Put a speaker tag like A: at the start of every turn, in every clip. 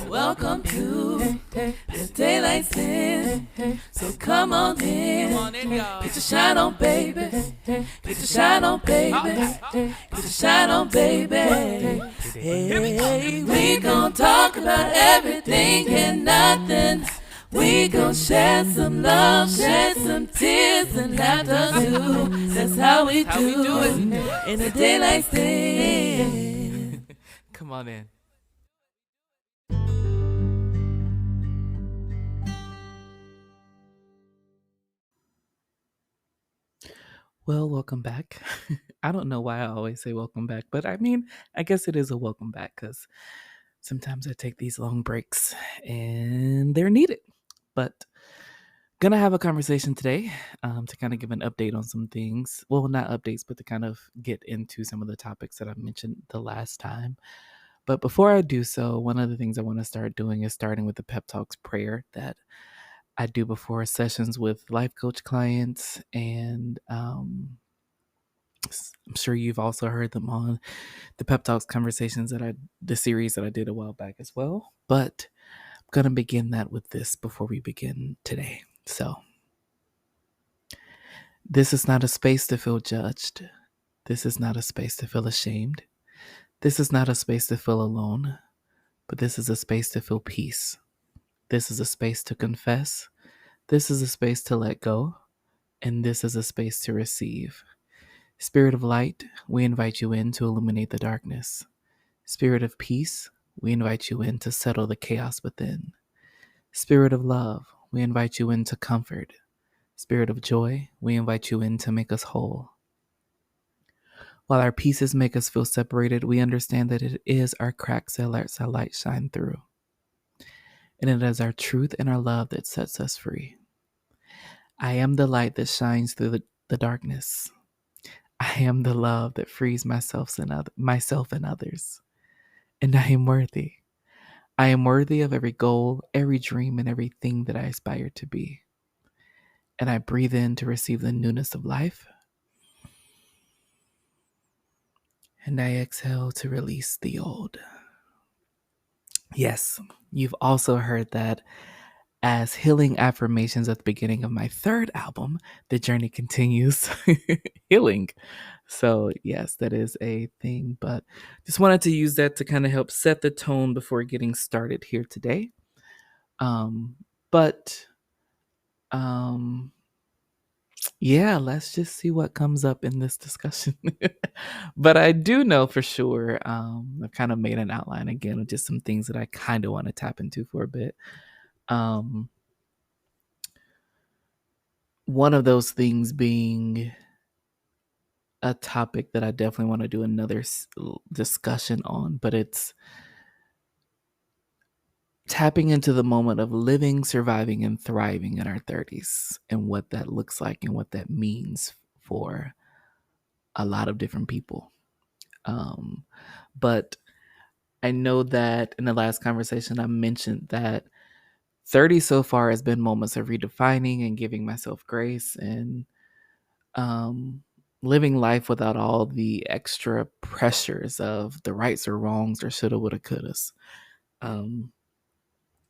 A: Welcome to the Daylight Sin. So come on in. Get your shine on, baby. Get your shine on, baby. Get your shine on, baby. Hey, we gon' talk about everything and nothing. We gon' share some love, share some tears and laughter too. That's how we do it in the Daylight Sin.
B: Come on in. Well, welcome back. I don't know why I always say welcome back, but I mean, I guess it is a welcome back because sometimes I take these long breaks and they're needed. But gonna have a conversation today to kind of give an update on some things. Well, not updates, but to kind of get into some of the topics that I mentioned the last time. But before I do so, one of the things I want to start doing is starting with the pep talks prayer that I do before sessions with life coach clients, and I'm sure you've also heard them on the pep talks conversations the series that I did a while back as well. But I'm gonna begin that with this before we begin today. So, this is not a space to feel judged. This is not a space to feel ashamed. This is not a space to feel alone, but this is a space to feel peace. This is a space to confess. This is a space to let go. And this is a space to receive. Spirit of light, we invite you in to illuminate the darkness. Spirit of peace, we invite you in to settle the chaos within. Spirit of love, we invite you in to comfort. Spirit of joy, we invite you in to make us whole. While our pieces make us feel separated, we understand that it is our cracks that lets our light shine through. And it is our truth and our love that sets us free. I am the light that shines through the darkness. I am the love that frees myself and others. And I am worthy. I am worthy of every goal, every dream, and everything that I aspire to be. And I breathe in to receive the newness of life. And I exhale to release the old. Yes, you've also heard that as healing affirmations at the beginning of my third album, The Journey Continues Healing. So, yes, that is a thing, but just wanted to use that to kind of help set the tone before getting started here today. But yeah, let's just see what comes up in this discussion. But I do know for sure, I've kind of made an outline again of just some things that I kind of want to tap into for a bit. One of those things being a topic that I definitely want to do another discussion on, but it's tapping into the moment of living, surviving, and thriving in our 30s and what that looks like and what that means for a lot of different people. But I know that in the last conversation, I mentioned that 30 so far has been moments of redefining and giving myself grace and living life without all the extra pressures of the rights or wrongs or shoulda, woulda, couldas.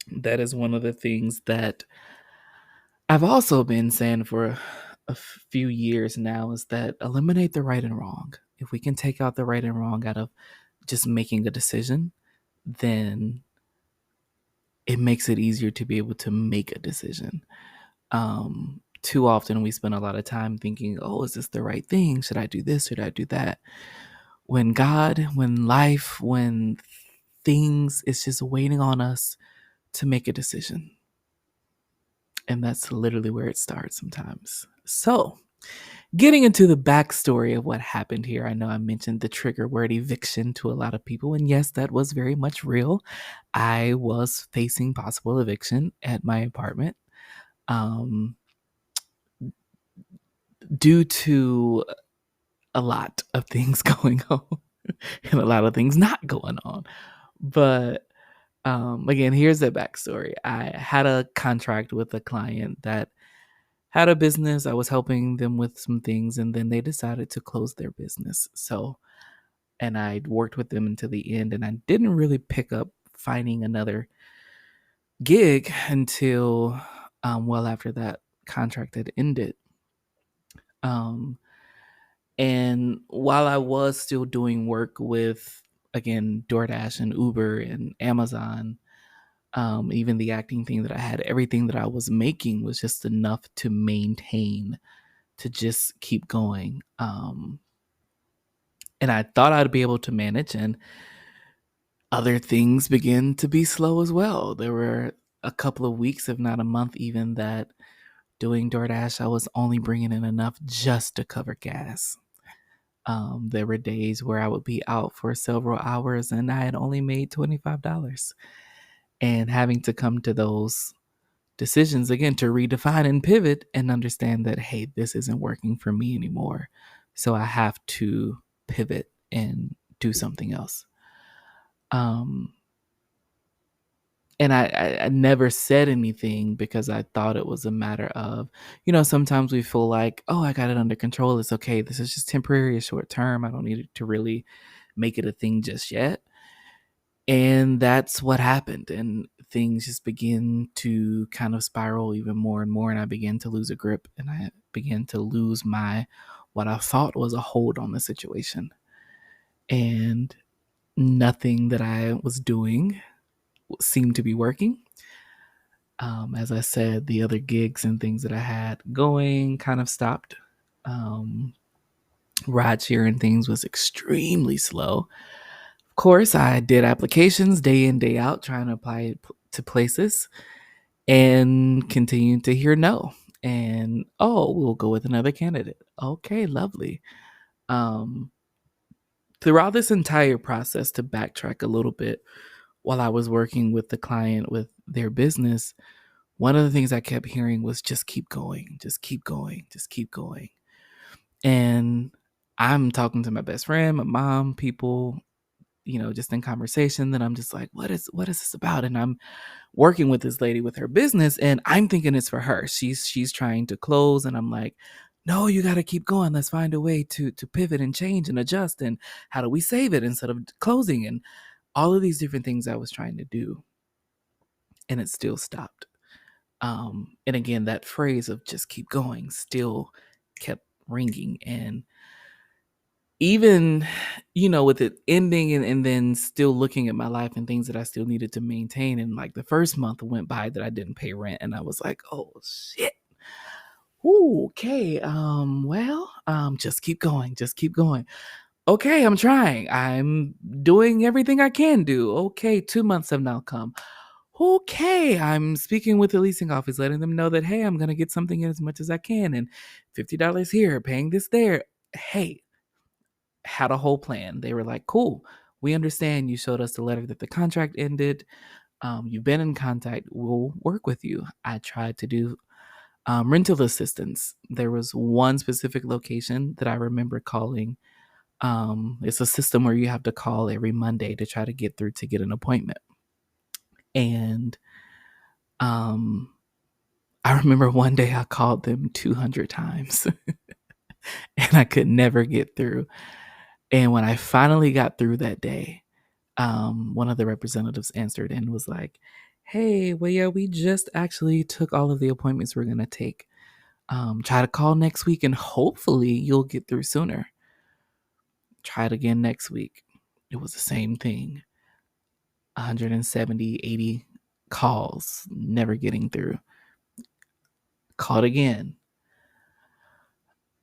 B: That is one of the things that I've also been saying for a few years now is that eliminate the right and wrong. If we can take out the right and wrong out of just making a decision, then it makes it easier to be able to make a decision. Too often we spend a lot of time thinking, oh, is this the right thing? Should I do this? Should I do that? When God, when life, when things, it's just waiting on us to make a decision. And that's literally where it starts sometimes. So, getting into the backstory of what happened here, I know I mentioned the trigger word eviction to a lot of people. And yes, that was very much real. I was facing possible eviction at my apartment due to a lot of things going on and a lot of things not going on. But again, here's the backstory. I had a contract with a client that had a business. I was helping them with some things, and then they decided to close their business. So and I worked with them until the end, and I didn't really pick up finding another gig until well after that contract had ended. Um, and while I was still doing work with, again, DoorDash and Uber and Amazon, even the acting thing that I had, everything that I was making was just enough to maintain, to just keep going. And I thought I'd be able to manage, and other things began to be slow as well. There were a couple of weeks, if not a month even, that doing DoorDash, I was only bringing in enough just to cover gas. There were days where I would be out for several hours and I had only made $25. And having to come to those decisions again to redefine and pivot and understand that, hey, this isn't working for me anymore. So I have to pivot and do something else. And I never said anything because I thought it was a matter of, sometimes we feel like, oh, I got it under control. It's okay. This is just temporary, short term. I don't need it to really make it a thing just yet. And that's what happened. And things just begin to kind of spiral even more and more. And I began to lose a grip, and I began to lose what I thought was a hold on the situation. And nothing that I was doing seemed to be working. As I said, the other gigs and things that I had going kind of stopped. Ride sharing things was extremely slow. Of course, I did applications day in, day out, trying to apply to places and continued to hear no. And, oh, we'll go with another candidate. Okay, lovely. Throughout this entire process, to backtrack a little bit, while I was working with the client with their business, one of the things I kept hearing was just keep going, just keep going, just keep going. And I'm talking to my best friend, my mom, people, just in conversation, that I'm just like, what is this about? And I'm working with this lady with her business, and I'm thinking it's for her. She's trying to close, and I'm like, no, you got to keep going. Let's find a way to pivot and change and adjust. And how do we save it instead of closing? And all of these different things I was trying to do, and it still stopped. And again, that phrase of just keep going still kept ringing. And even, with it ending and then still looking at my life and things that I still needed to maintain. And like the first month went by that I didn't pay rent. And I was like, oh shit. Ooh, okay. Just keep going. Just keep going. Okay, I'm trying. I'm doing everything I can do. Okay, 2 months have now come. Okay, I'm speaking with the leasing office, letting them know that, hey, I'm going to get something in as much as I can, and $50 here, paying this there. Hey, had a whole plan. They were like, cool, we understand. You showed us the letter that the contract ended. You've been in contact. We'll work with you. I tried to do rental assistance. There was one specific location that I remember calling. It's a system where you have to call every Monday to try to get through to get an appointment. And I remember one day I called them 200 times and I could never get through. And when I finally got through that day, one of the representatives answered and was like, hey, well, yeah, we just actually took all of the appointments we're going to take. Try to call next week and hopefully you'll get through sooner. Try it again next week. It was the same thing. 170, 80 calls, never getting through. Called again.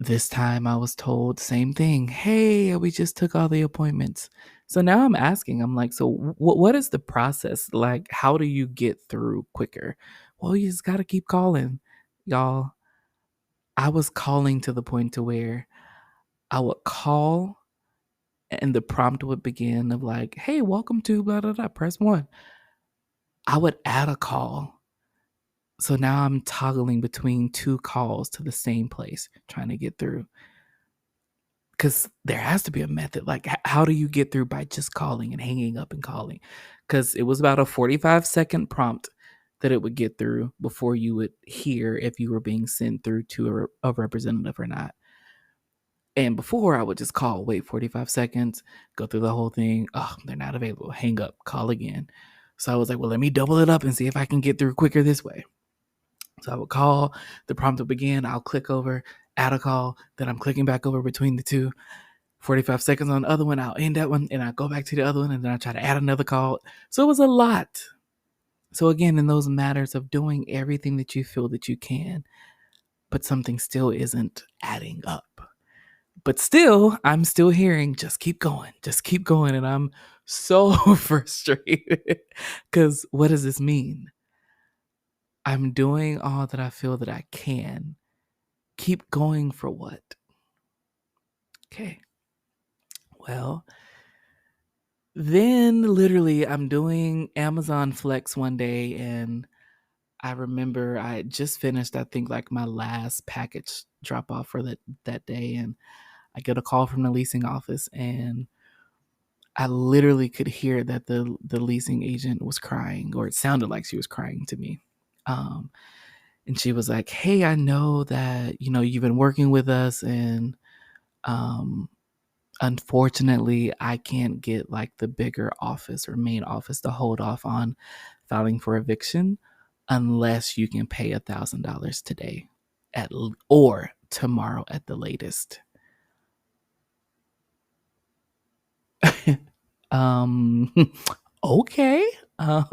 B: This time I was told same thing. Hey, we just took all the appointments. So now I'm asking, I'm like, so what is the process? Like, how do you get through quicker? Well, you just got to keep calling. Y'all, I was calling to the point to where I would call and the prompt would begin of like, hey, welcome to blah, blah, blah, press 1. I would add a call. So now I'm toggling between 2 calls to the same place, trying to get through. Because there has to be a method. Like, how do you get through by just calling and hanging up and calling? Because it was about a 45-second prompt that it would get through before you would hear if you were being sent through to a representative or not. And before, I would just call, wait 45 seconds, go through the whole thing. Oh, they're not available. Hang up, call again. So I was like, well, let me double it up and see if I can get through quicker this way. So I would call, the prompt will begin, I'll click over, add a call, then I'm clicking back over between the two. 45 seconds on the other one, I'll end that one, and I go back to the other one, and then I try to add another call. So it was a lot. So again, in those matters of doing everything that you feel that you can, but something still isn't adding up. But still, I'm still hearing, just keep going, just keep going. And I'm so frustrated because what does this mean? I'm doing all that I feel that I can. Keep going for what? Okay. Well, then literally I'm doing Amazon Flex one day, and I remember I had just finished, I think, like my last package drop off for that day, and I get a call from the leasing office, and I literally could hear that the leasing agent was crying, or it sounded like she was crying to me. Um, and she was like, "Hey, I know that you've been working with us, and um, unfortunately, I can't get like the bigger office or main office to hold off on filing for eviction unless you can pay $1,000 today or tomorrow at the latest." um, okay. I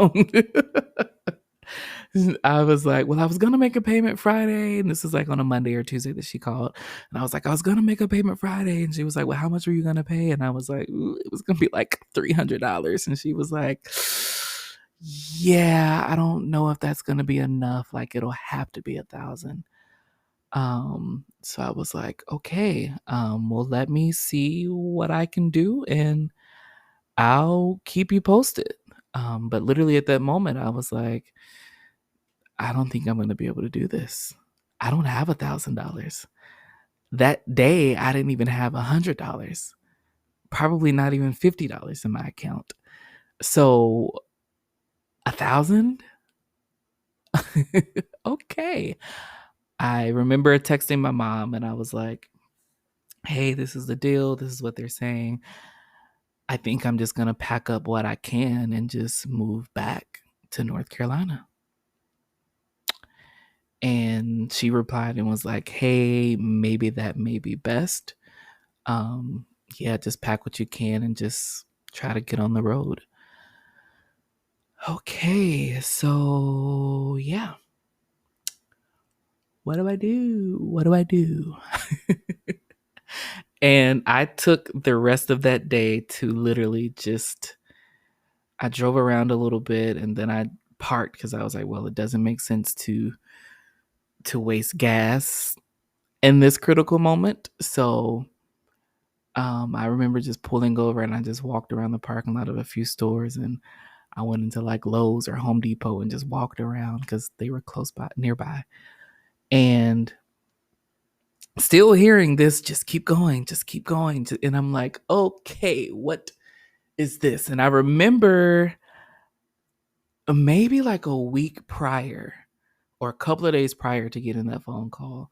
B: was like, well, I was going to make a payment Friday. And this is like on a Monday or Tuesday that she called. And I was like, I was going to make a payment Friday. And she was like, well, how much were you going to pay? And I was like, it was going to be like $300. And she was like, yeah, I don't know if that's going to be enough. Like, it'll have to be 1,000. So I was like, okay, well, let me see what I can do, and I'll keep you posted. But literally at that moment, I was like, I don't think I'm going to be able to do this. I don't have $1,000. That day, I didn't even have $100. Probably not even $50 in my account. So 1,000? Okay. I remember texting my mom, and I was like, hey, this is the deal. This is what they're saying. I think I'm just going to pack up what I can and just move back to North Carolina. And she replied and was like, hey, maybe that may be best. Yeah, just pack what you can and just try to get on the road. Okay, so yeah. What do I do? What do I do? And I took the rest of that day to literally just, I drove around a little bit, and then I parked because I was like, well, it doesn't make sense to waste gas in this critical moment. So I remember just pulling over, and I just walked around the parking lot of a few stores, and I went into like Lowe's or Home Depot and just walked around because they were close by, nearby. And still hearing this, just keep going, just keep going. And I'm like, okay, what is this? And I remember maybe like a week prior or a couple of days prior to getting that phone call,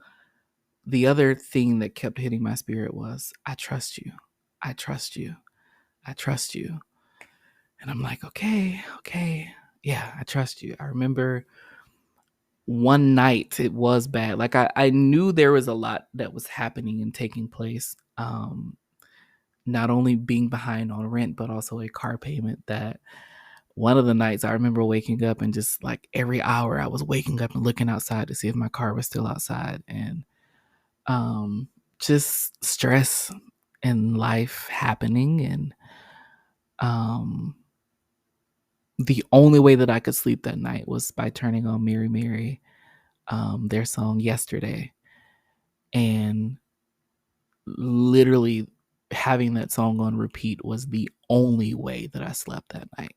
B: the other thing that kept hitting my spirit was, I trust you. I trust you. I trust you. And I'm like, okay. Yeah, I trust you. I remember one night it was bad. Like I knew there was a lot that was happening and taking place. Not only being behind on rent, but also a car payment. That one of the nights I remember waking up and just like every hour I was waking up and looking outside to see if my car was still outside. And just stress and life happening. And the only way that I could sleep that night was by turning on Mary Mary, their song Yesterday. And literally having that song on repeat was the only way that I slept that night.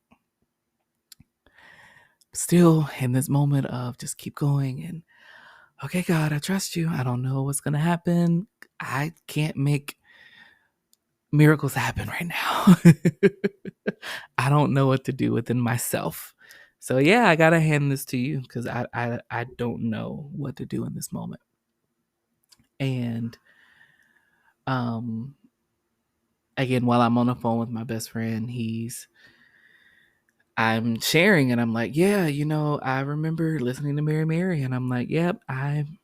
B: Still in this moment of just keep going and, okay, God, I trust you. I don't know what's going to happen. I can't make miracles happen right now. I don't know what to do within myself. So yeah, I gotta hand this to you because I don't know what to do in this moment. And Um, Again, while I'm on the phone with my best friend, I'm sharing and I'm like, yeah, I remember listening to Mary Mary, and I'm like, yep, I'm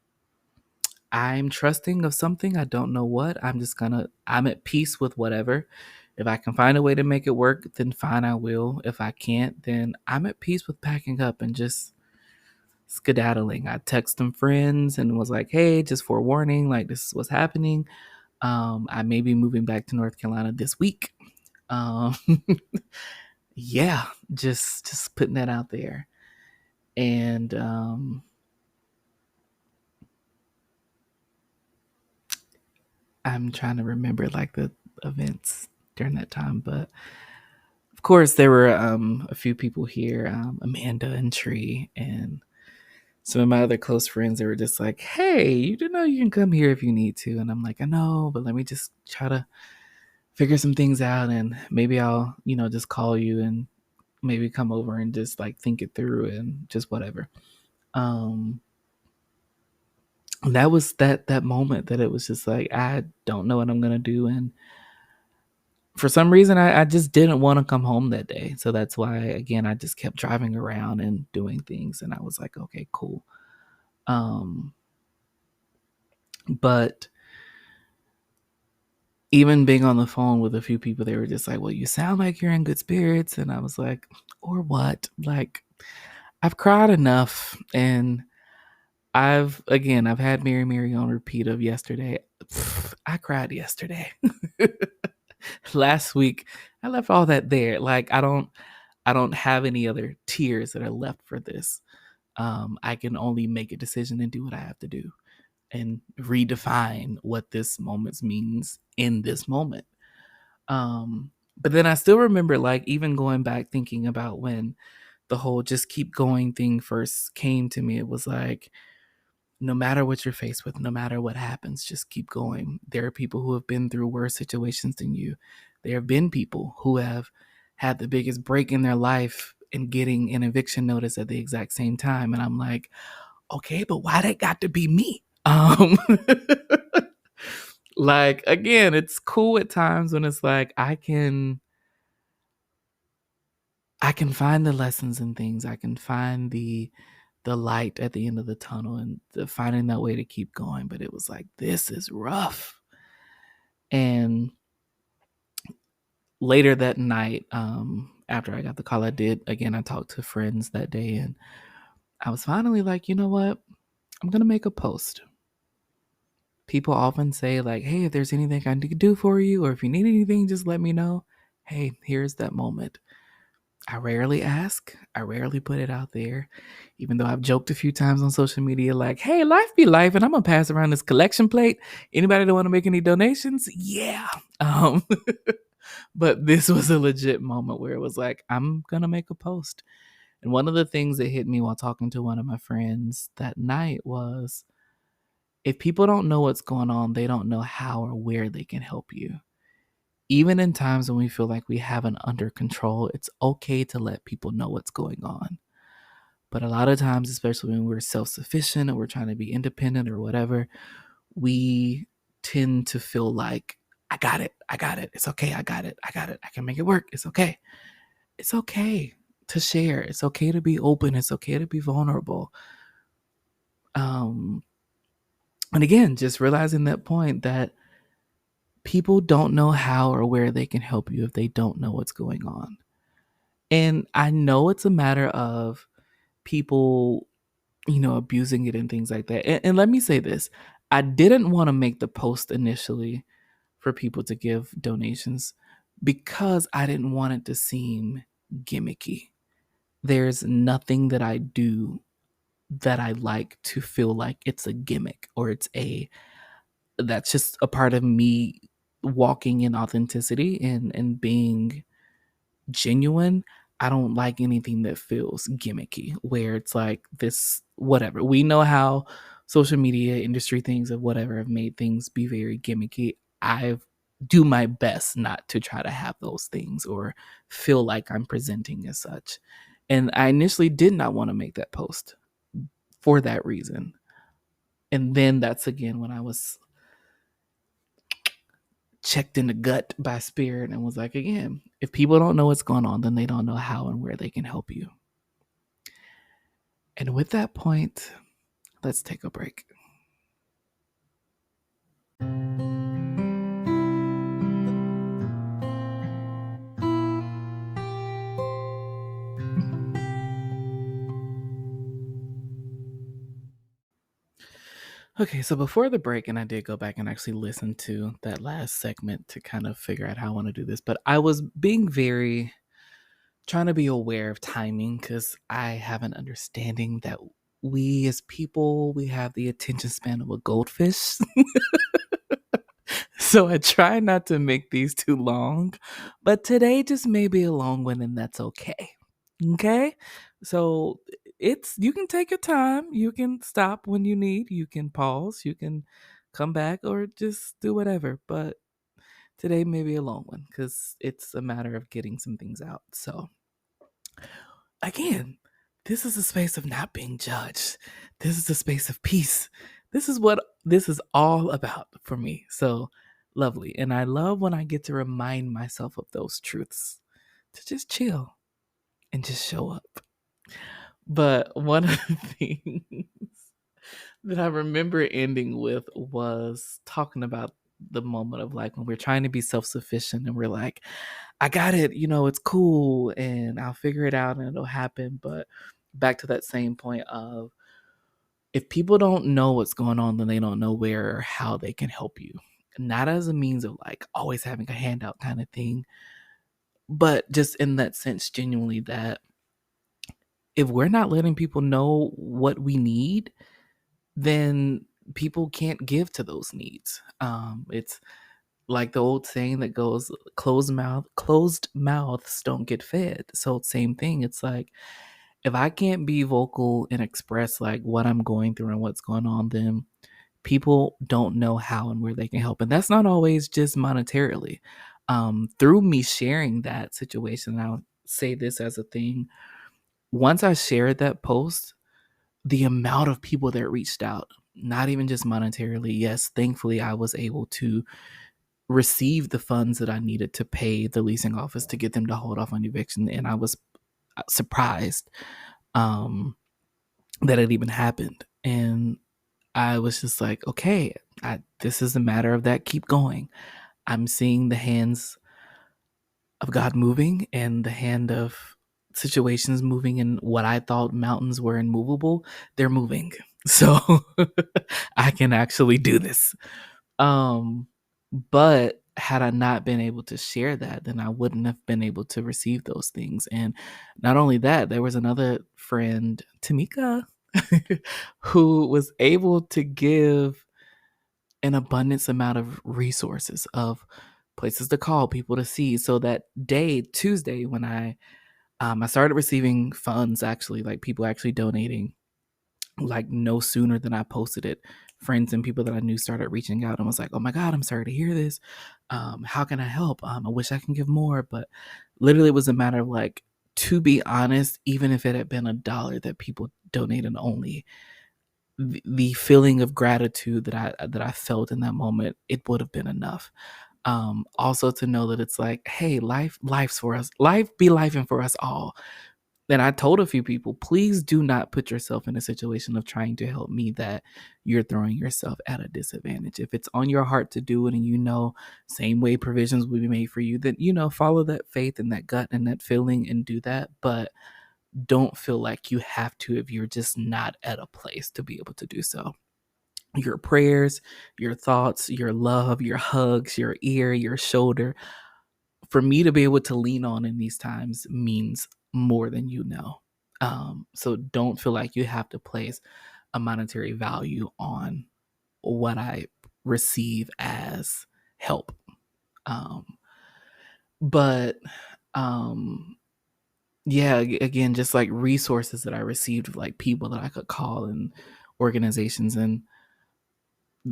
B: trusting of something. I don't know what. I'm at peace with whatever. If I can find a way to make it work, then fine, I will. If I can't, then I'm at peace with packing up and just skedaddling. I text some friends and was like, hey, just forewarning, like this is what's happening. I may be moving back to North Carolina this week. Um, yeah, just putting that out there. And I'm trying to remember like the events during that time, but of course there were a few people here, Amanda and Tree, and some of my other close friends. They were just like, "Hey, you do know you can come here if you need to," and I'm like, "I know, but let me just try to figure some things out, and maybe I'll just call you and maybe come over and just like think it through and just whatever." Um, and that was that moment that it was just like I don't know what I'm gonna do, and for some reason I just didn't want to come home that day. So that's why again I just kept driving around and doing things, and I was like, okay, cool. Um, but even being on the phone with a few people, they were just like, well, you sound like you're in good spirits. And I was like, or what? Like, I've cried enough. And I've had Mary Mary on repeat of yesterday. I cried yesterday. Last week, I left all that there. Like, I don't have any other tears that are left for this. I can only make a decision and do what I have to do and redefine what this moment means in this moment. But then I still remember, like, even going back thinking about when the whole just keep going thing first came to me. It was like, no matter what you're faced with, no matter what happens, just keep going. There are people who have been through worse situations than you. There have been people who have had the biggest break in their life and getting an eviction notice at the exact same time. And I'm like, okay, but why that got to be me? Like, again, it's cool at times when it's like I can find the lessons in things. I can find the light at the end of the tunnel and finding that way to keep going. But it was like, this is rough. And later that night, after I got the call, I talked to friends that day, and I was finally like, you know what? I'm gonna make a post. People often say like, hey, if there's anything I can do for you, or if you need anything, just let me know. Hey, here's that moment. I rarely ask. I rarely put it out there, even though I've joked a few times on social media like, hey, life be life, and I'm going to pass around this collection plate. Anybody that want to make any donations? Yeah. Um, but this was a legit moment where it was like, I'm going to make a post. And one of the things that hit me while talking to one of my friends that night was, if people don't know what's going on, they don't know how or where they can help you. Even in times when we feel like we have it under control, it's okay to let people know what's going on. But a lot of times, especially when we're self sufficient or we're trying to be independent or whatever, we tend to feel like, I got it. I got it. It's okay. I got it. I got it. I can make it work. It's okay. It's okay to share. It's okay to be open. It's okay to be vulnerable. Um, and again, just realizing that point that people don't know how or where they can help you if they don't know what's going on. And I know it's a matter of people, abusing it and things like that. And let me say this, I didn't want to make the post initially for people to give donations because I didn't want it to seem gimmicky. There's nothing that I do that I like to feel like it's a gimmick or that's just a part of me walking in authenticity and being genuine. I don't like anything that feels gimmicky, where it's like this, whatever. We know how social media industry things of whatever have made things be very gimmicky. I do my best not to try to have those things or feel like I'm presenting as such. And I initially did not want to make that post for that reason. And then that's again when I was checked in the gut by spirit and was like, again, if people don't know what's going on, then they don't know how and where they can help you. And with that point, let's take a break. Okay, so before the break, and I did go back and actually listen to that last segment to kind of figure out how I want to do this, but I was being trying to be aware of timing because I have an understanding that we as people, we have the attention span of a goldfish. So I try not to make these too long, but today just may be a long one and that's okay. Okay? So you can take your time, you can stop when you need, you can pause, you can come back or just do whatever, but today may be a long one cuz it's a matter of getting some things out. So again, this is a space of not being judged. This is a space of peace. This is what this is all about for me. So lovely. And I love when I get to remind myself of those truths to just chill and just show up. But one of the things that I remember ending with was talking about the moment of like when we're trying to be self sufficient and we're like, I got it, it's cool and I'll figure it out and it'll happen. But back to that same point of if people don't know what's going on, then they don't know where or how they can help you. Not as a means of like always having a handout kind of thing, but just in that sense, genuinely, that if we're not letting people know what we need, then people can't give to those needs. It's like the old saying that goes, closed mouths don't get fed. So same thing. It's like if I can't be vocal and express like what I'm going through and what's going on, then people don't know how and where they can help. And that's not always just monetarily. Through me sharing that situation, and I'll say this as a thing. Once I shared that post, the amount of people that reached out, not even just monetarily, yes, thankfully I was able to receive the funds that I needed to pay the leasing office to get them to hold off on eviction. And I was surprised that it even happened. And I was just like, okay, this is a matter of that. Keep going. I'm seeing the hands of God moving and the hand of situations moving, and what I thought mountains were immovable, they're moving. So I can actually do this. But had I not been able to share that, then I wouldn't have been able to receive those things. And not only that, there was another friend, Tamika, who was able to give an abundance amount of resources, of places to call, people to see. So that day, Tuesday, when I started receiving funds, actually, like people actually donating, like no sooner than I posted it, friends and people that I knew started reaching out and was like, oh my God, I'm sorry to hear this. How can I help? I wish I can give more. But literally it was a matter of like, to be honest, even if it had been $1 that people donated only, the feeling of gratitude that I felt in that moment, it would have been enough. Also to know that it's like, hey, life's for us. Life be lifing for us all. And I told a few people, please do not put yourself in a situation of trying to help me that you're throwing yourself at a disadvantage. If it's on your heart to do it and same way provisions will be made for you, then, follow that faith and that gut and that feeling and do that. But don't feel like you have to if you're just not at a place to be able to do so. Your prayers, your thoughts, your love, your hugs, your ear, your shoulder, for me to be able to lean on in these times means more than you know. So don't feel like you have to place a monetary value on what I receive as help. Um, but yeah, again, just like resources that I received, like people that I could call and organizations. And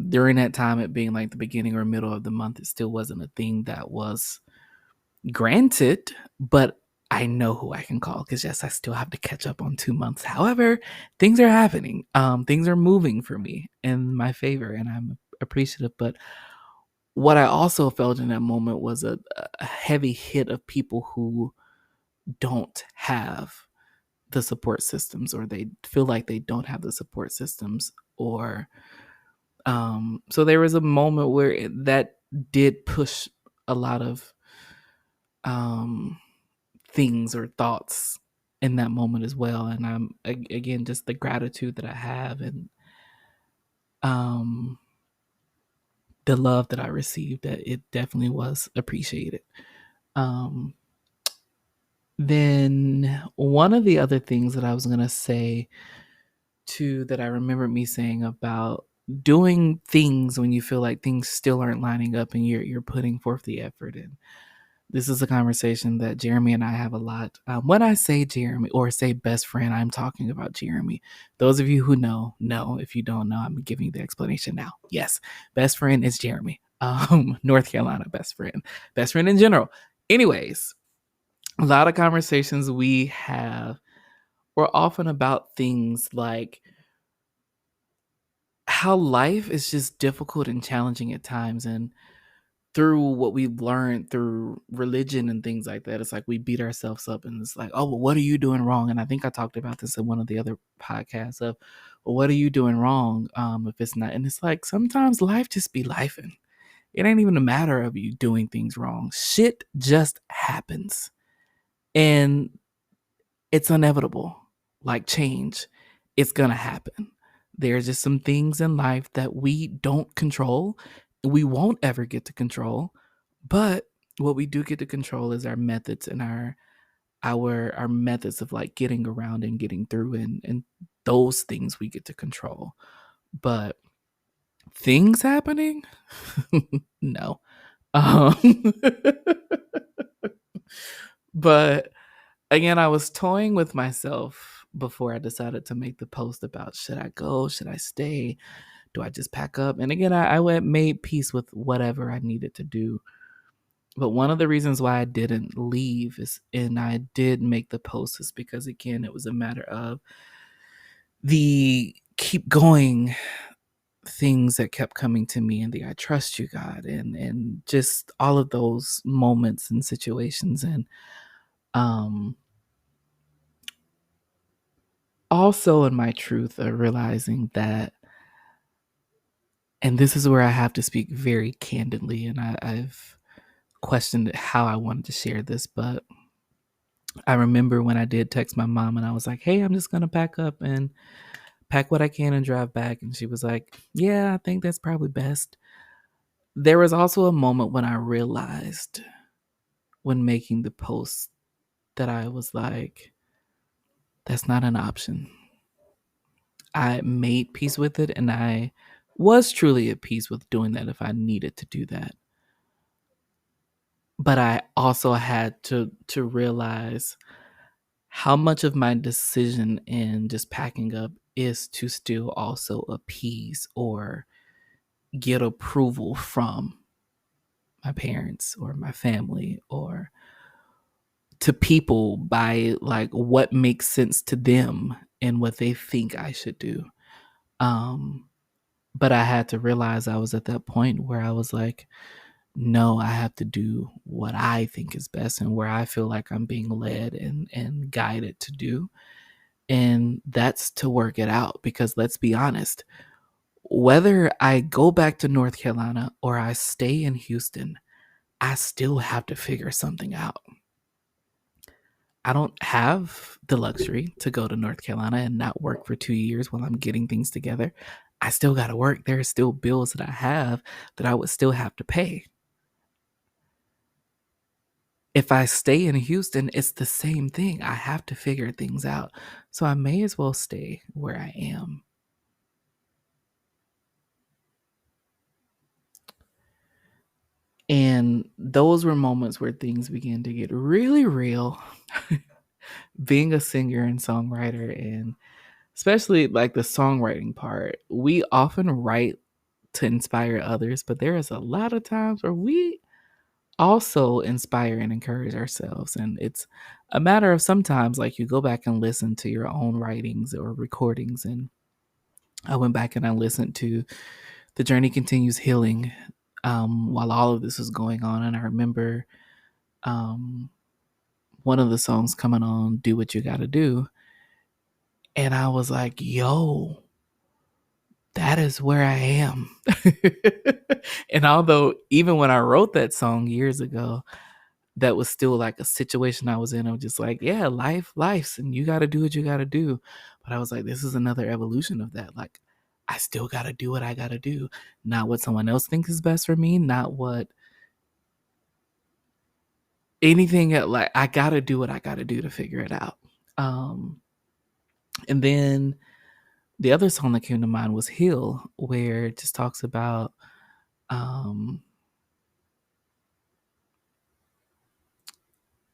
B: during that time, it being like the beginning or middle of the month, it still wasn't a thing that was granted, but I know who I can call because yes, I still have to catch up on 2 months. However, things are happening. Things are moving for me in my favor, and I'm appreciative. But what I also felt in that moment was a heavy hit of people who don't have the support systems, or they feel like they don't have the support systems, or so there was a moment where that did push a lot of things or thoughts in that moment as well. And I'm again, just the gratitude that I have, and um the love that I received, that it definitely was appreciated. um then one of the other things that I was going to say too, that I remember me saying about doing things when you feel like things still aren't lining up and you're putting forth the effort. And this is a conversation that Jeremy and I have a lot. When I say Jeremy or say best friend, I'm talking about Jeremy. Those of you who know. If you don't know, I'm giving you the explanation now. Yes, best friend is Jeremy. North Carolina best friend in general. Anyways, a lot of conversations we have were often about things like how life is just difficult and challenging at times. And through what we've learned through religion and things like that, it's like we beat ourselves up and it's like, oh, well, what are you doing wrong? And I think I talked about this in one of the other podcasts of, well, what are you doing wrong? If it's not, and it's like sometimes life just be lifing. It ain't even a matter of you doing things wrong. Shit just happens. And it's inevitable. Like change, it's gonna happen. There's just some things in life that we don't control. We won't ever get to control. But what we do get to control is our methods and our methods of like getting around and getting through, and those things we get to control. But things happening? No. Um, but again, I was toying with myself before I decided to make the post about, should I go? Should I stay? Do I just pack up? And again, I went made peace with whatever I needed to do. But one of the reasons why I didn't leave and I did make the post, is because again, it was a matter of the keep going things that kept coming to me, and the I trust you, God, and just all of those moments and situations. And um also in my truth of realizing that, and this is where I have to speak very candidly, and I've questioned how I wanted to share this, but I remember when I did text my mom and I was like, hey, I'm just going to pack up and pack what I can and drive back. And she was like, yeah, I think that's probably best. There was also a moment when I realized, when making the post, that I was like, that's not an option. I made peace with it, and I was truly at peace with doing that if I needed to do that. But I also had to realize how much of my decision in just packing up is to still also appease or get approval from my parents or my family, or to people by like what makes sense to them and what they think I should do. Um, but I had to realize I was at that point where I was like, no, I have to do what I think is best and where I feel like I'm being led and guided to do. And that's to work it out, because let's be honest, whether I go back to North Carolina or I stay in Houston, I still have to figure something out. I don't have the luxury to go to North Carolina and not work for 2 years while I'm getting things together. I still got to work. There are still bills that I have that I would still have to pay. If I stay in Houston, it's the same thing. I have to figure things out. So I may as well stay where I am. And those were moments where things began to get really real. Being a singer and songwriter, and especially like the songwriting part, we often write to inspire others, but there is a lot of times where we also inspire and encourage ourselves. And it's a matter of sometimes like you go back and listen to your own writings or recordings. And I went back and I listened to The Journey Continues Healing while all of this was going on. And I remember one of the songs coming on, Do What You Gotta Do. And I was like, yo, that is where I am. And although even when I wrote that song years ago, that was still like a situation I was in. I'm just like, yeah, life's, and you got to do what you got to do. But I was like, this is another evolution of that. Like, I still got to do what I got to do, not what someone else thinks is best for me, not what anything. Like, I got to do what I got to do to figure it out. And then the other song that came to mind was Heal, where it just talks about, and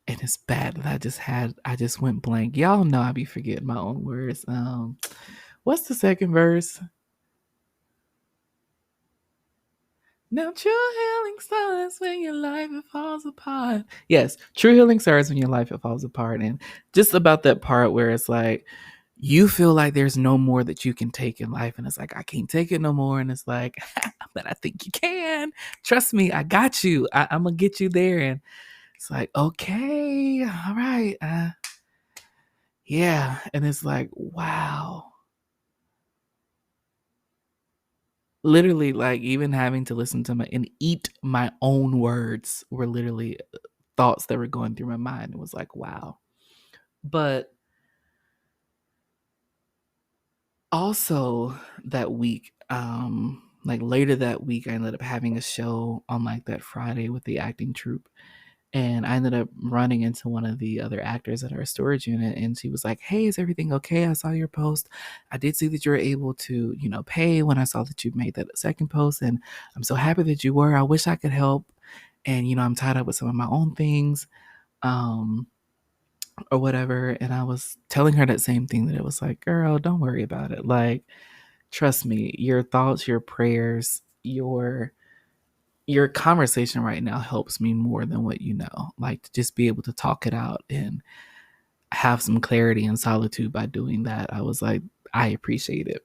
B: it's bad that I just went blank. Y'all know I be forgetting my own words. What's the second verse? Now true healing starts when your life it falls apart. Yes, true healing starts when your life it falls apart. And just about that part where it's like you feel like there's no more that you can take in life, and it's like I can't take it no more. And it's like, but I think you can. Trust me, I got you. I'm gonna get you there. And it's like, okay, all right, yeah. And it's like, wow. Literally, like, even having to listen to my and eat my own words were literally thoughts that were going through my mind. It was like, wow. But also that week, like later that week, I ended up having a show on like that Friday with the acting troupe. And I ended up running into one of the other actors at our storage unit, and she was like, "Hey, is everything okay? I saw your post. I did see that you were able to, pay when I saw that you made that second post, and I'm so happy that you were. I wish I could help, and I'm tied up with some of my own things, um, or whatever." And I was telling her that same thing, that it was like, "Girl, don't worry about it. Like, trust me, your thoughts, your prayers, your conversation right now helps me more than what you know. Like, to just be able to talk it out and have some clarity and solitude by doing that." I was like, I appreciate it.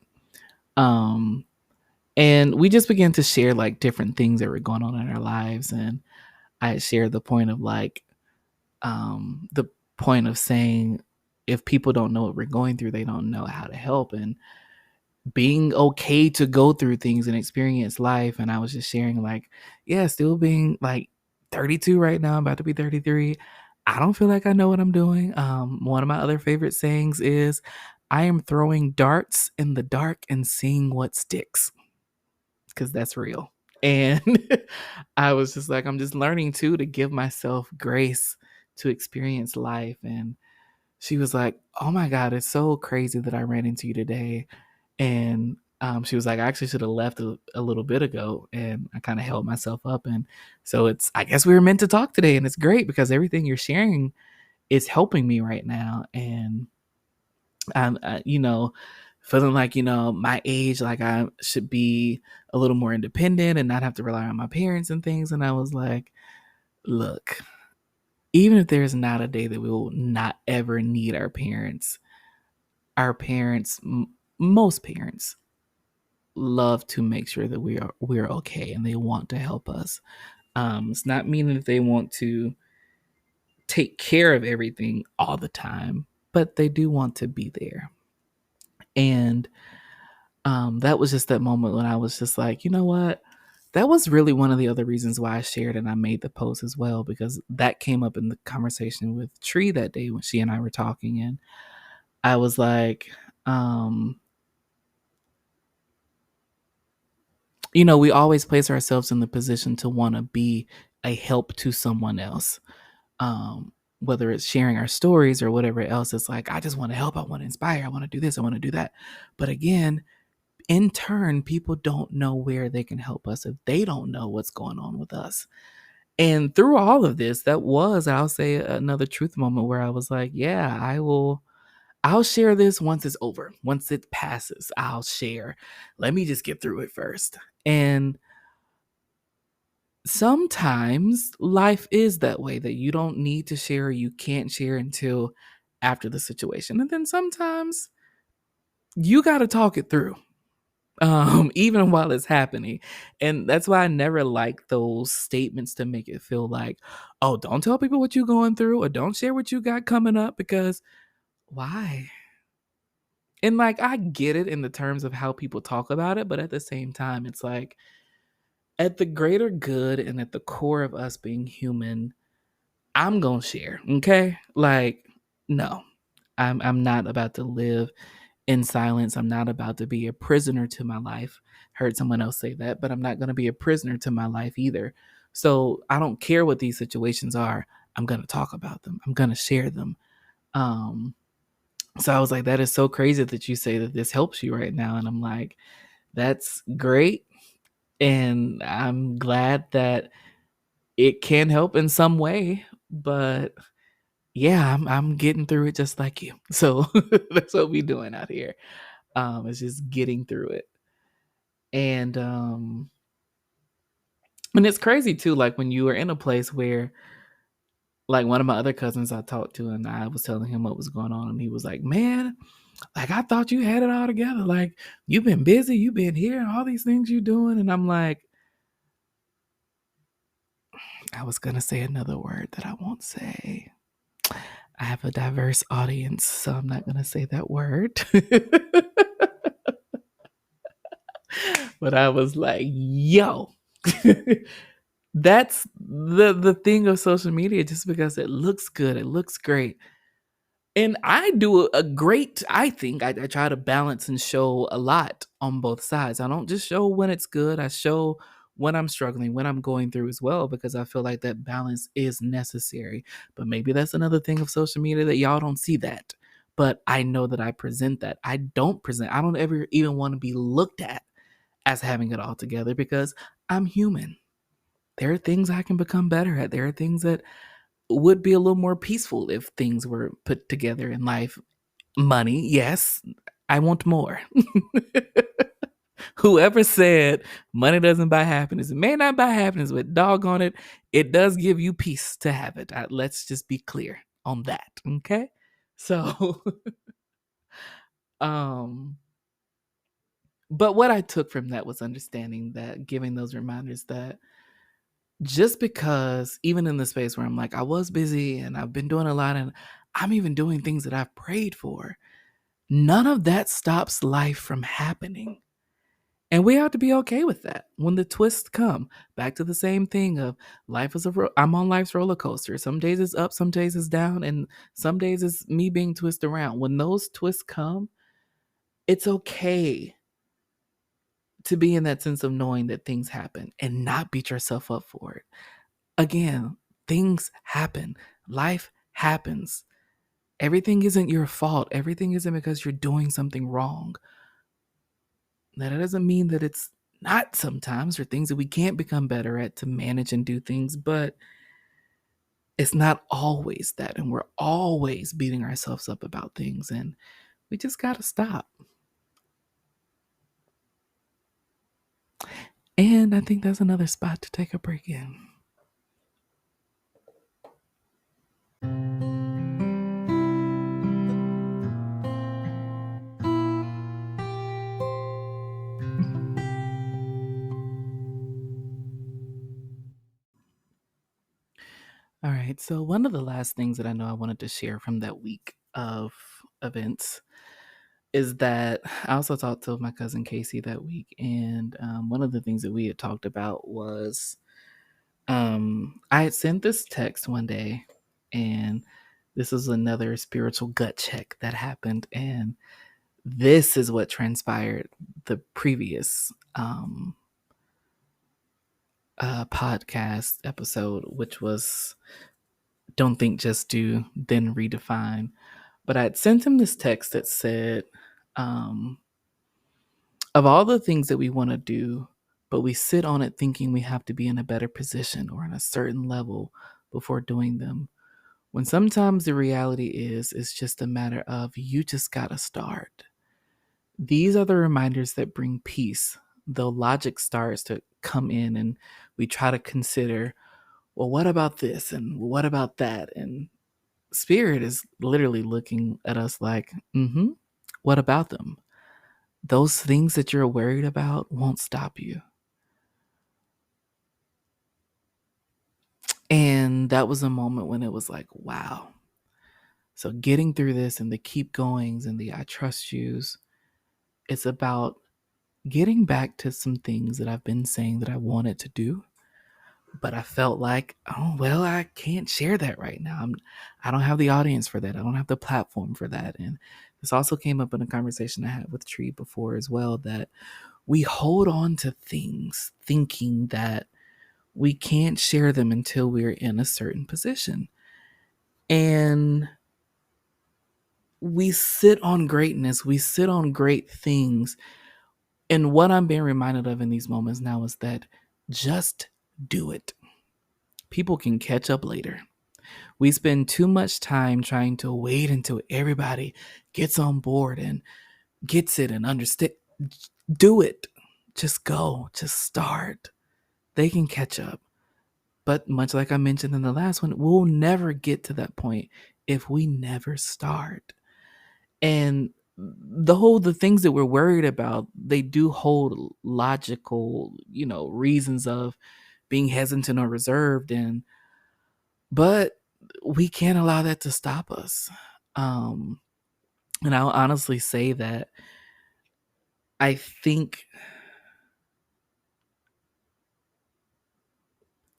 B: And we just began to share like different things that were going on in our lives. And I shared the point of like, the point of saying, if people don't know what we're going through, they don't know how to help. And being okay to go through things and experience life. And I was just sharing like, yeah, still being like 32 right now, I'm about to be 33. I don't feel like I know what I'm doing. One of my other favorite sayings is, I am throwing darts in the dark and seeing what sticks, because that's real. And I was just like, I'm just learning too to give myself grace to experience life. And she was like, oh my God, it's so crazy that I ran into you today. And she was like, I actually should have left a little bit ago. And I kind of held myself up. And so I guess we were meant to talk today. And it's great because everything you're sharing is helping me right now. And I'm, feeling like, my age, like I should be a little more independent and not have to rely on my parents and things. And I was like, look, even if there's not a day that we will not ever need our parents, most parents love to make sure that we're okay, and they want to help us. It's not meaning that they want to take care of everything all the time, but they do want to be there. And that was just that moment when I was just like, you know what? That was really one of the other reasons why I shared and I made the post as well, because that came up in the conversation with Tree that day when she and I were talking. And I was like, we always place ourselves in the position to want to be a help to someone else. Whether it's sharing our stories or whatever else, it's like, I just want to help. I want to inspire. I want to do this. I want to do that. But again, in turn, people don't know where they can help us if they don't know what's going on with us. And through all of this, that was, I'll say, another truth moment where I was like, yeah, I'll share this once it's over. Once it passes, I'll share. Let me just get through it first. And sometimes life is that way, that you don't need to share, or you can't share until after the situation. And then sometimes you got to talk it through. even while it's happening. And that's why I never like those statements to make it feel like, oh, don't tell people what you're going through or don't share what you got coming up, because why? And like, I get it in the terms of how people talk about it, but at the same time, it's like, at the greater good and at the core of us being human, I'm gonna share. Okay. Like, no, I'm not about to live in silence. I'm not about to be a prisoner to my life. Heard someone else say that, but I'm not going to be a prisoner to my life either. So I don't care what these situations are. I'm going to talk about them. I'm going to share them. Um, so I was like, that is so crazy that you say that this helps you right now. And I'm like, that's great. And I'm glad that it can help in some way. But yeah, I'm getting through it just like you. So that's what we doing out here. It's just getting through it. And it's crazy too, like when you are in a place where, like, one of my other cousins I talked to, and I was telling him what was going on, and he was like, man, like, I thought you had it all together, like, you've been busy, you've been here, and all these things you're doing. And I'm like, I was gonna say another word that I won't say. I have a diverse audience, so I'm not gonna say that word. But I was like, yo. That's the thing of social media. Just because it looks good, it looks great. And I do a great, I think I try to balance and show a lot on both sides. I don't just show when it's good, I show when I'm struggling, when I'm going through as well, because I feel like that balance is necessary. But maybe that's another thing of social media that y'all don't see that. But I know that I present that. I don't ever even want to be looked at as having it all together, because I'm human. There are things I can become better at. There are things that would be a little more peaceful if things were put together in life. Money, yes, I want more. Whoever said money doesn't buy happiness, it may not buy happiness, but doggone it, it does give you peace to have it. Let's just be clear on that, okay? So, um, but what I took from that was understanding that, giving those reminders that just because, even in the space where I'm like, I was busy and I've been doing a lot and I'm even doing things that I've prayed for, none of that stops life from happening. And we have to be okay with that when the twists come. Back to the same thing of life is I'm on life's roller coaster. Some days it's up, some days it's down, and some days it's me being twisted around. When those twists come, it's okay to be in that sense of knowing that things happen and not beat yourself up for it. Again, things happen. Life happens. Everything isn't your fault. Everything isn't because you're doing something wrong. That doesn't mean that it's not sometimes, or things that we can't become better at to manage and do things, but it's not always that. And we're always beating ourselves up about things, and we just got to stop. And I think that's another spot to take a break in. All right. So, one of the last things that I know I wanted to share from that week of events is that I also talked to my cousin Casey that week. And one of the things that we had talked about was, I had sent this text one day, and this was another spiritual gut check that happened. And this is what transpired the previous podcast episode, which was Don't Think, Just Do, Then Redefine. But I had sent him this text that said, of all the things that we want to do, but we sit on it thinking we have to be in a better position or in a certain level before doing them. When sometimes the reality is, it's just a matter of you just got to start. These are the reminders that bring peace, though logic starts to come in and we try to consider, well, what about this? And what about that? And Spirit is literally looking at us like, what about them? those things that you're worried about won't stop you. And that was a moment when it was like, wow. So getting through this and the keep goings and the I trust yous, it's about getting back to some things that I've been saying that I wanted to do. But I felt like, oh, well, I can't share that right now. I don't have the audience for that. I don't have the platform for that. And this also came up in a conversation I had with Tree before as well, that we hold on to things thinking that we can't share them until we're in a certain position. And we sit on greatness, we sit on great things. And what I'm being reminded of in these moments now is that just do it. People can catch up later. We spend too much time trying to wait until everybody gets on board and gets it and understand. Do it. Just go. Just start. They can catch up. But much like I mentioned in the last one, we'll never get to that point if we never start. And the things that we're worried about, they do hold logical, reasons of being hesitant or reserved, but we can't allow that to stop us. And I'll honestly say that I think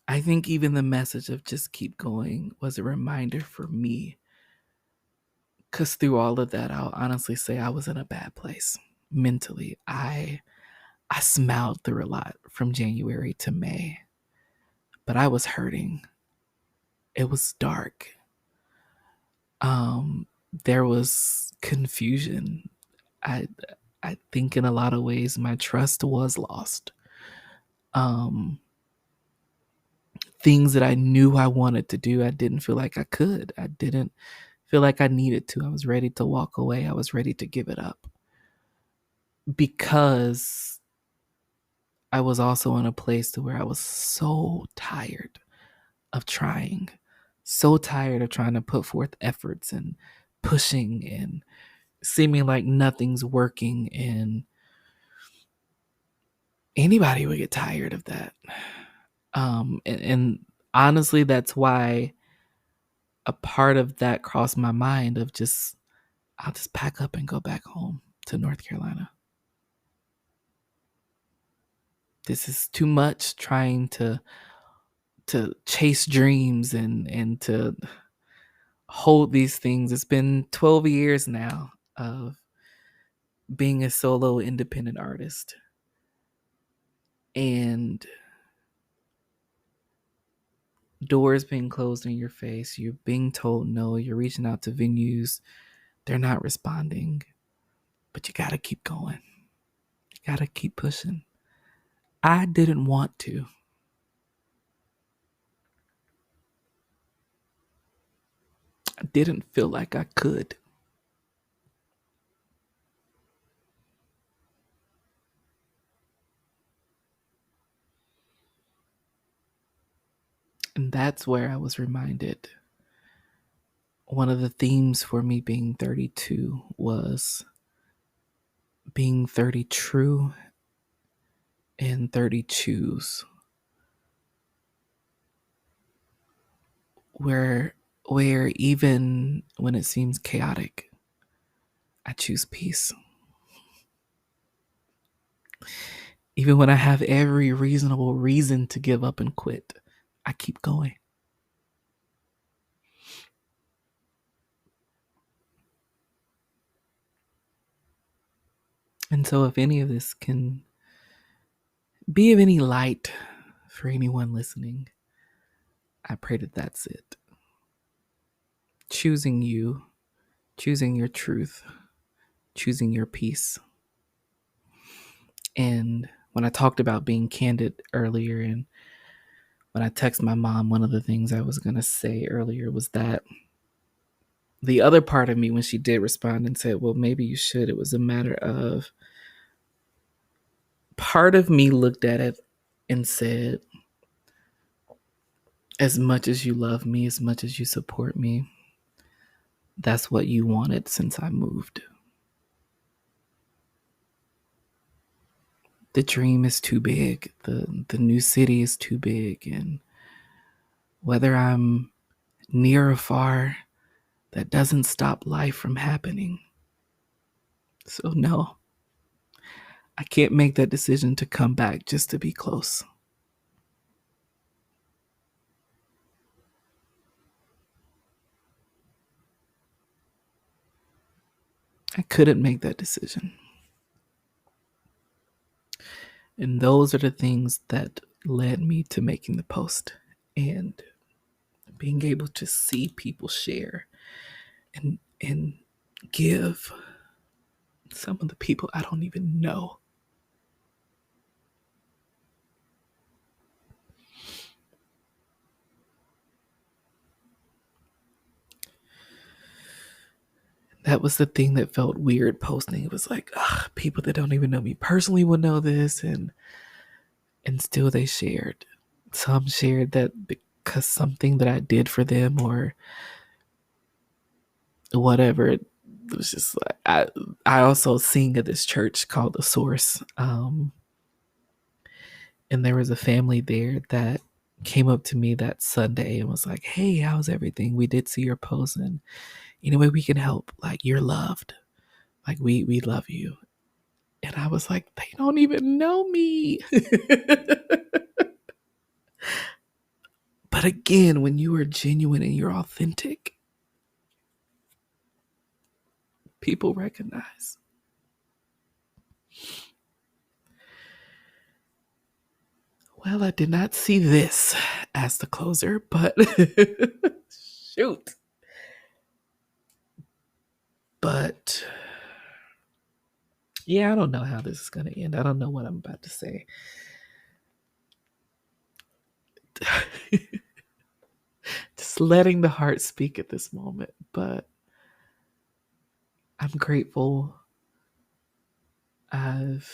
B: even the message of just keep going was a reminder for me. Because through all of that, I'll honestly say I was in a bad place mentally. I smiled through a lot from January to May, but I was hurting. It was dark. There was confusion. I think in a lot of ways my trust was lost. Things that I knew I wanted to do, I didn't feel like I could. I didn't feel like I needed to. I was ready to walk away. I was ready to give it up because I was also in a place to where I was so tired of trying, so tired of trying to put forth efforts and pushing and seeming like nothing's working. And anybody would get tired of that. And honestly, that's why a part of that crossed my mind of I'll just pack up and go back home to North Carolina. This is too much trying to chase dreams and to hold these things. It's been 12 years now of being a solo independent artist. And doors being closed in your face, you're being told no, you're reaching out to venues, they're not responding. But you gotta keep going. You gotta keep pushing. I didn't want to. I didn't feel like I could. And that's where I was reminded. One of the themes for me being 32 was being 30 true and 30 choose. Where even when it seems chaotic, I choose peace. Even when I have every reasonable reason to give up and quit, I keep going. And so if any of this can be of any light for anyone listening, I pray that that's it. Choosing you, choosing your truth, choosing your peace. And when I talked about being candid earlier, and when I texted my mom, one of the things I was going to say earlier was that the other part of me, when she did respond and said, well, maybe you should, it was a matter of part of me looked at it and said, as much as you love me, as much as you support me, that's what you wanted since I moved. the dream is too big, the new city is too big, and whether I'm near or far, that doesn't stop life from happening. So no, I can't make that decision to come back just to be close. I couldn't make that decision. And those are the things that led me to making the post and being able to see people share and give some of the people I don't even know. That was the thing that felt weird posting. It was like, ugh, people that don't even know me personally would know this, and still they shared. Some shared that because something that I did for them or whatever. It was just like I also sing at this church called The Source. And there was a family there that came up to me that Sunday and was like, "Hey, how's everything? We did see your post, and any way we can help, like, you're loved. Like, we love you." And I was like, they don't even know me. But again, when you are genuine and you're authentic, people recognize. Well, I did not see this as the closer, but shoot. But yeah, I don't know how this is going to end. I don't know what I'm about to say. Just letting the heart speak at this moment. But I'm grateful I've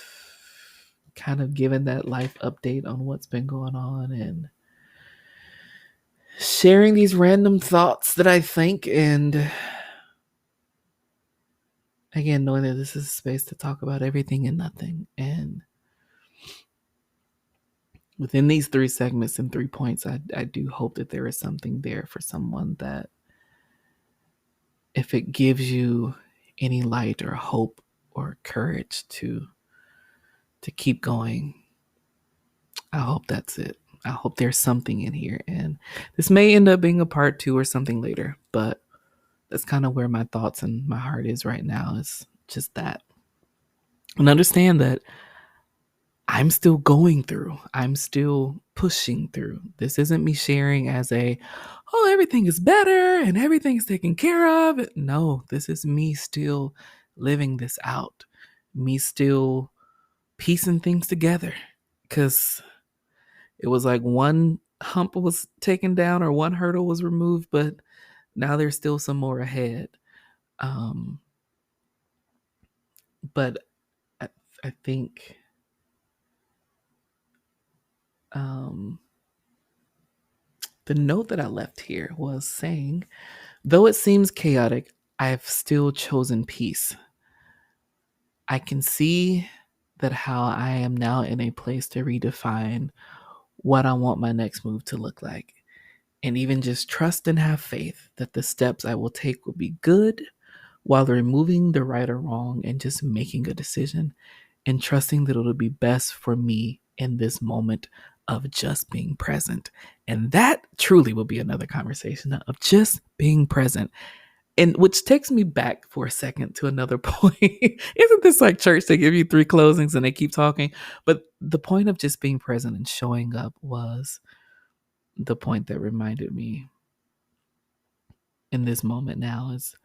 B: kind of given that life update on what's been going on and sharing these random thoughts that I think, and again, knowing that this is a space to talk about everything and nothing. And within these 3 segments and 3 points, I do hope that there is something there for someone that if it gives you any light or hope or courage to keep going, I hope that's it. I hope there's something in here. And this may end up being a part 2 or something later, but that's kind of where my thoughts and my heart is right now, is just that. And understand that I'm still going through. I'm still pushing through. This isn't me sharing as oh, everything is better and everything is taken care of. No, this is me still living this out. Me still piecing things together. Because it was like one hump was taken down or one hurdle was removed, but now there's still some more ahead. But I think the note that I left here was saying, though it seems chaotic, I've still chosen peace. I can see that how I am now in a place to redefine what I want my next move to look like. And even just trust and have faith that the steps I will take will be good while removing the right or wrong and just making a decision and trusting that it'll be best for me in this moment of just being present. And that truly will be another conversation of just being present. And which takes me back for a second to another point. Isn't this like church? They give you 3 closings and they keep talking. But the point of just being present and showing up was the point that reminded me in this moment now is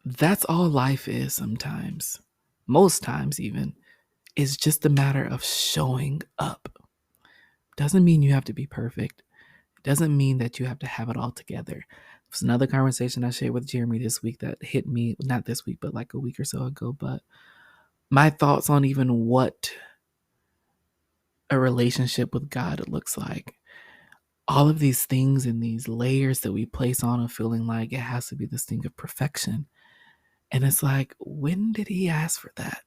B: that's all life is sometimes. Most times even. Is just a matter of showing up. Doesn't mean you have to be perfect. Doesn't mean that you have to have it all together. It was another conversation I shared with Jeremy this week that hit me, not this week, but like a week or so ago. But my thoughts on even what a relationship with God looks like. All of these things and these layers that we place on of feeling like it has to be this thing of perfection. And it's like, when did he ask for that?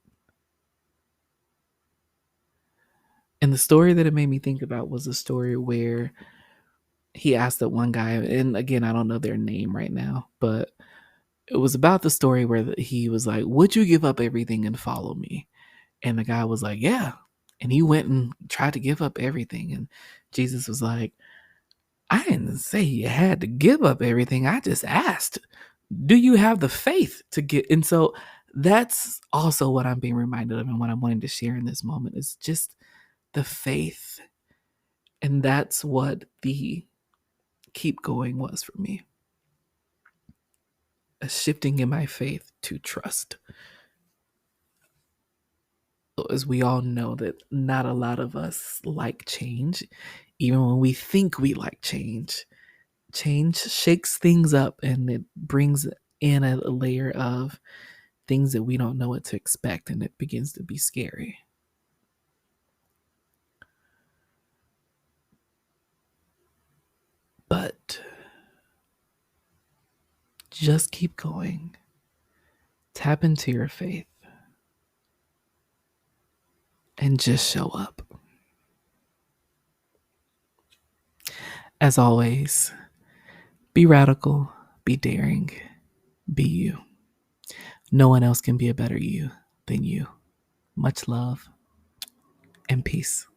B: And the story that it made me think about was a story where he asked that one guy, and again, I don't know their name right now, but it was about the story where he was like, "Would you give up everything and follow me?" And the guy was like, "Yeah." And he went and tried to give up everything. And Jesus was like, "I didn't say you had to give up everything. I just asked, do you have the faith to get?" And so that's also what I'm being reminded of and what I'm wanting to share in this moment is just the faith. And that's what the keep going was for me. A shifting in my faith to trust. As we all know that not a lot of us like change, even when we think we like change. Change shakes things up and it brings in a layer of things that we don't know what to expect, and it begins to be scary. But just keep going. Tap into your faith and just show up. As always, be radical, be daring, be you. No one else can be a better you than you. Much love and peace.